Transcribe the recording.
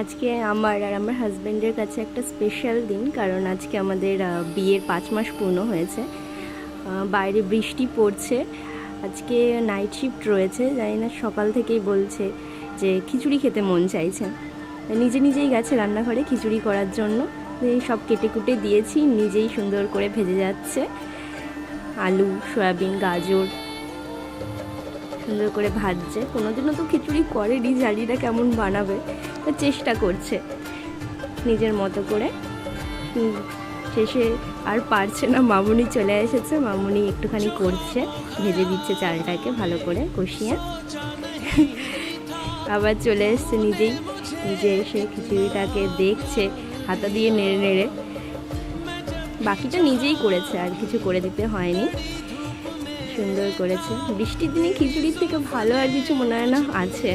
আজকে আমার আর আমার হাজব্যান্ডের কাছে একটা স্পেশাল দিন, কারণ আজকে আমাদের বিয়ের 5 মাস পূর্ণ হয়েছে। বাইরে বৃষ্টি পড়ছে, আজকে নাইট শিফট রয়েছে। জানি না, সকাল থেকেই বলছে যে খিচুড়ি খেতে মন চাইছে। নিজে নিজেই গেছে রান্নাঘরে খিচুড়ি করার জন্য। এই সব কেটে কুটে দিয়েছি, নিজেই সুন্দর করে ভেজে যাচ্ছে। আলু, সয়াবিন, গাজর সুন্দর করে ভাজছে। কোনোদিনও তো খিচুড়ি করেনি, জানি না কেমন বানাবে, চেষ্টা করছে নিজের মতো করে। শেষে আর পারছে না, মামুনি চলে এসেছে। মামুনি একটুখানি করছে, ভেজে দিচ্ছে চালটাকে ভালো করে কষিয়ে। আবার চলে এসছে নিজে এসে খিচুড়িটাকে দেখছে হাতা দিয়ে নেড়ে নেড়ে। বাকিটা নিজেই করেছে, আর কিছু করে দিতে হয়নি। সুন্দর করেছে। বৃষ্টির দিনে খিচুড়ির থেকে ভালো আর কিছু মনে হয় না আছে।